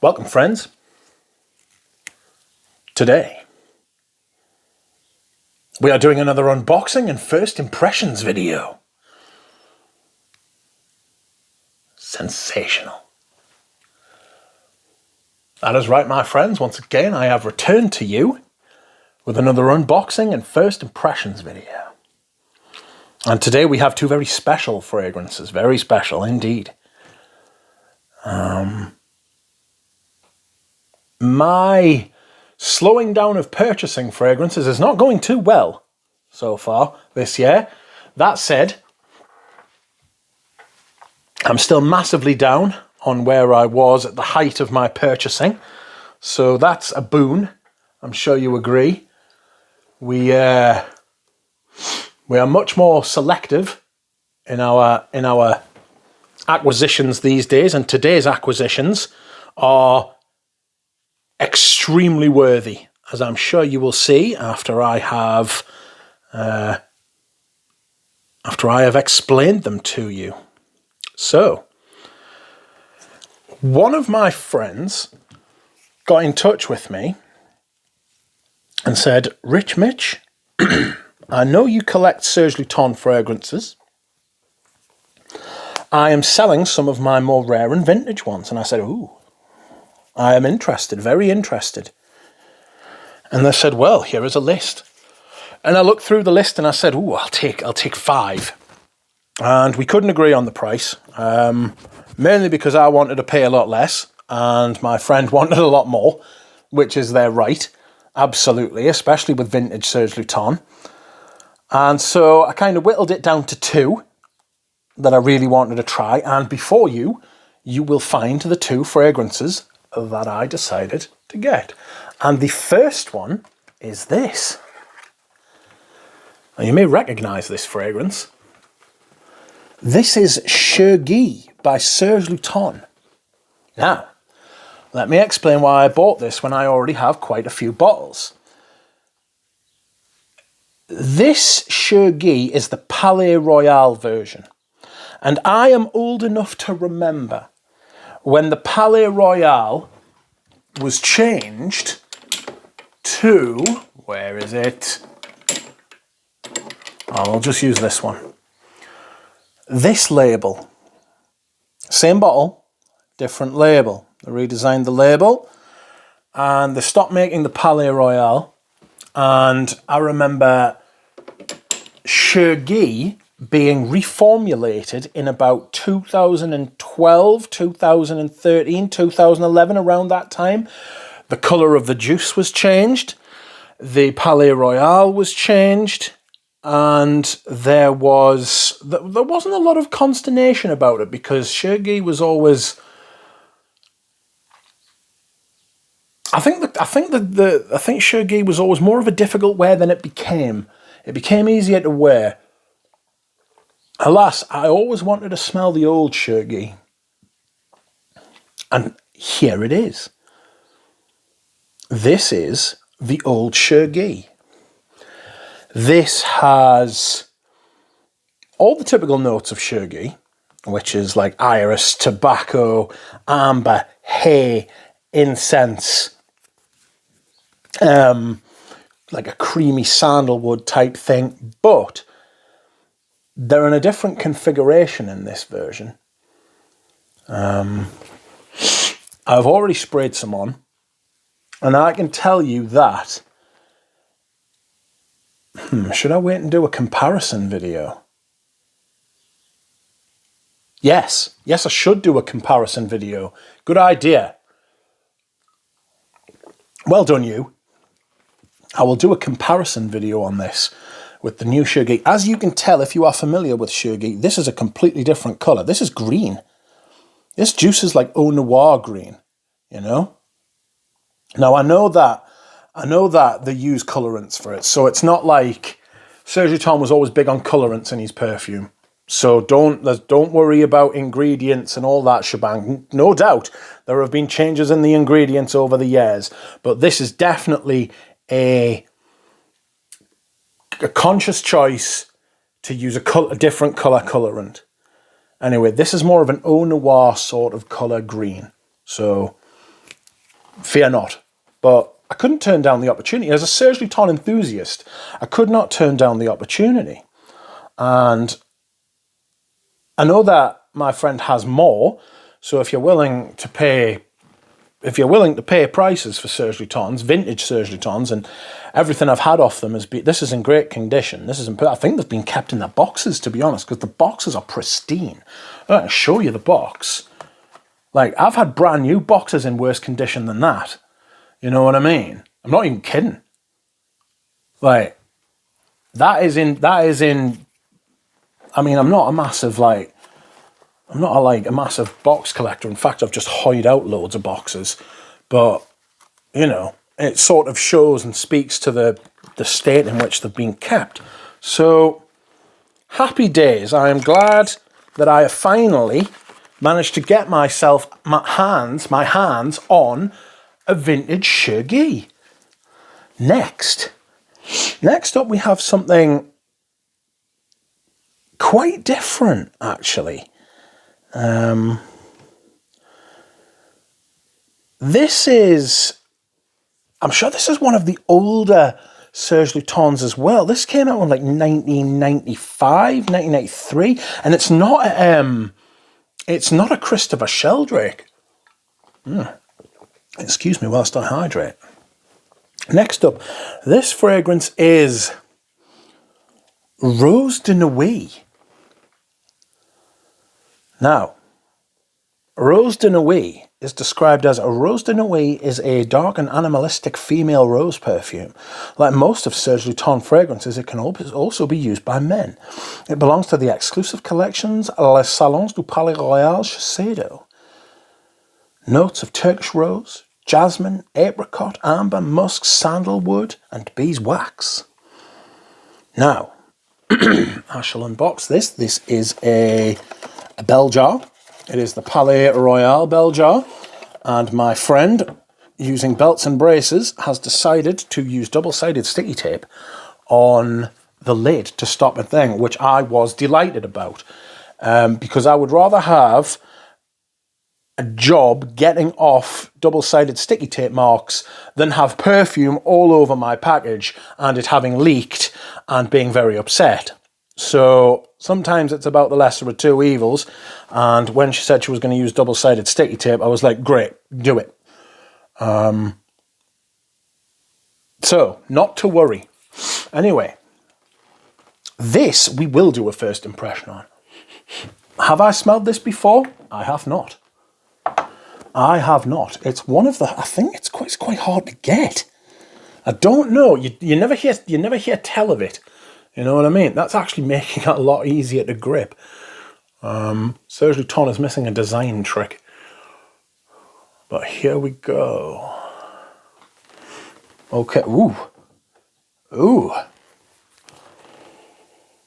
Welcome, friends. Today, we are doing another unboxing and first impressions video. Sensational. That is right, my friends. Once again, I have returned to you with another unboxing and first impressions video. And today we have two very special fragrances. Very special indeed. My slowing down of purchasing fragrances is not going too well so far this year. That said, I'm still massively down on where I was at the height of my purchasing. So that's a boon. I'm sure you agree. We are much more selective in our acquisitions these days, and today's acquisitions are extremely worthy, as I'm sure you will see after I have explained them to you. So, one of my friends got in touch with me and said, "Rich Mitch, I know you collect Serge Lutens fragrances. I am selling some of my more rare and vintage ones." And I said, "Ooh, I am interested, very interested." And they said, "Well, here is a list." And I looked through the list and I said, "Ooh, I'll take 5. And we couldn't agree on the price, mainly because I wanted to pay a lot less and my friend wanted a lot more, which is their right, absolutely, especially with vintage Serge Lutens. And so I kind of whittled it down to 2 that I really wanted to try. And before you will find the 2 fragrances that I decided to get. And the first one is this. Now, you may recognize this fragrance. This is Chergui by Serge Lutens. Now, let me explain why I bought this when I already have quite a few bottles. This Chergui is the Palais Royal version. And I am old enough to remember when the Palais Royal was changed to, where is it? I'll just use this one. This label. Same bottle, different label. They redesigned the label and they stopped making the Palais Royal. And I remember Chergui being reformulated in about 2012, 2013, 2011, around that time. The colour of the juice was changed. The Palais Royal was changed. And there wasn't a lot of consternation about it because Chergui was always... I think Chergui was always more of a difficult wear than it became. It became easier to wear. Alas, I always wanted to smell the old Chergui. And here it is. This is the old Chergui. This has all the typical notes of Chergui, which is like iris, tobacco, amber, hay, incense, like a creamy sandalwood type thing, but they're in a different configuration in this version. I've already sprayed some on, and I can tell you that... should I wait and do a comparison video? Yes, I should do a comparison video. Good idea. Well done, you. I will do a comparison video on this with the new Chergui. As you can tell, if you are familiar with Chergui, this is a completely different colour. This is green. This juice is like Au Noir green, you know? Now, I know that they use colorants for it, so it's not like... Serge Lutens was always big on colorants in his perfume. So don't worry about ingredients and all that shebang. No doubt there have been changes in the ingredients over the years, but this is definitely a conscious choice to use a different colour colorant. Anyway, this is more of an Au Noir sort of colour green. So fear not. But I couldn't turn down the opportunity. As a Serge Lutens enthusiast, I could not turn down the opportunity. And I know that my friend has more, so if you're willing to pay prices for Serge Lutens, vintage Serge Lutens, and everything I've had off them this is in great condition. I think they've been kept in their boxes, to be honest, because the boxes are pristine. I'm going to show you the box. Like, I've had brand new boxes in worse condition than that. You know what I mean? I'm not even kidding. Like, that is in, I mean, I'm not a massive box collector. In fact, I've just hoyed out loads of boxes. But, you know, it sort of shows and speaks to the state in which they've been kept. So, happy days. I am glad that I have finally managed to get my hands on a vintage Chergui. Next up, we have something quite different, actually. I'm sure this is one of the older Serge Lutens as well. This came out in like 1995, 1993, and it's not a Christopher Sheldrake. Excuse me whilst I hydrate. Next up, this fragrance is Rose de Nuit. Now, Rose de Nuit is described as a dark and animalistic female rose perfume. Like most of Serge Lutens fragrances, it can also be used by men. It belongs to the exclusive collections Les Salons du Palais Royal Shiseido. Notes of Turkish rose, jasmine, apricot, amber, musk, sandalwood, and beeswax. Now, I shall unbox this. This is a Bel Jar. It is the Palais Royal Bel Jar. And my friend, using belts and braces, has decided to use double-sided sticky tape on the lid to stop a thing, which I was delighted about. Because I would rather have a job getting off double-sided sticky tape marks than have perfume all over my package and it having leaked and being very upset. So sometimes it's about the lesser of two evils, and when she said she was going to use double-sided sticky tape, I was like, great, do it. So, not to worry. Anyway, this we will do a first impression on. Have I smelled this before? I have not. It's one of the, I think it's quite hard to get. I don't know. You never hear tell of it. You know what I mean? That's actually making it a lot easier to grip. Serge Lutens is missing a design trick. But here we go. Okay, ooh.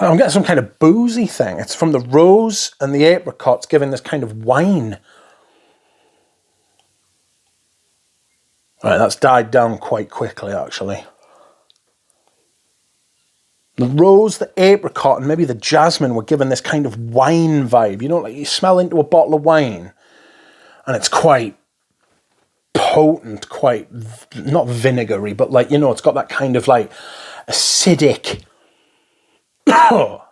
I'm getting some kind of boozy thing. It's from the rose and the apricots giving this kind of wine. Right, that's died down quite quickly, actually. The rose, the apricot, and maybe the jasmine were given this kind of wine vibe. You know, like you smell into a bottle of wine, and it's quite potent, quite, not vinegary, but like, you know, it's got that kind of like acidic. So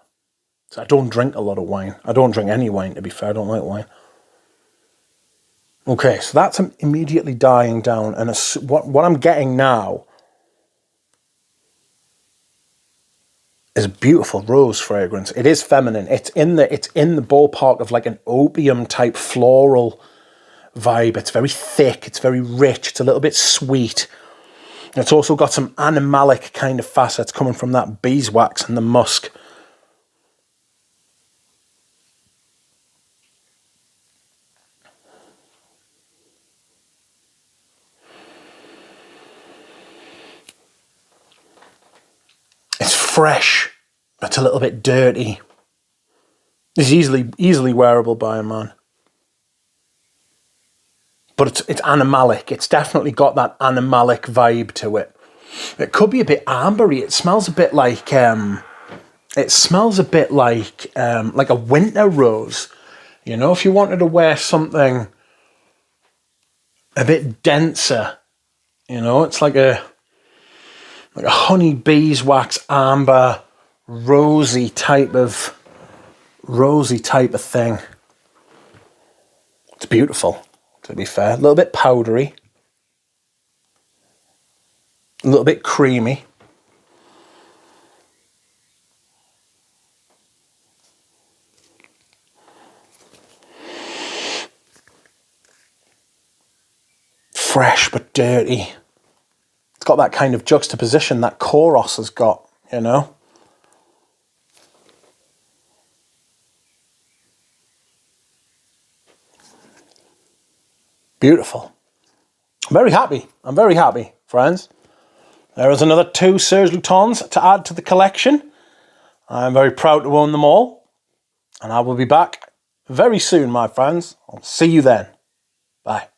I don't drink a lot of wine. I don't drink any wine, to be fair. I don't like wine. Okay, so that's immediately dying down, and what I'm getting now is a beautiful rose fragrance. It is feminine. It's in the ballpark of like an opium type floral vibe. It's very thick. It's very rich. It's a little bit sweet. It's also got some animalic kind of facets coming from that beeswax and the musk. It's fresh. It's a little bit dirty. It's easily wearable by a man. But it's animalic. It's definitely got that animalic vibe to it. It could be a bit ambery. It smells a bit like like a winter rose. You know, if you wanted to wear something a bit denser. You know, it's like a honey beeswax amber rosy type of thing. It's beautiful, to be fair. A little bit powdery, a little bit creamy. Fresh but dirty. It's got that kind of juxtaposition that Koros has got, you know. Beautiful. I'm very happy. I'm very happy, friends. There is another 2 Serge Lutens to add to the collection. I'm very proud to own them all. And I will be back very soon, my friends. I'll see you then. Bye.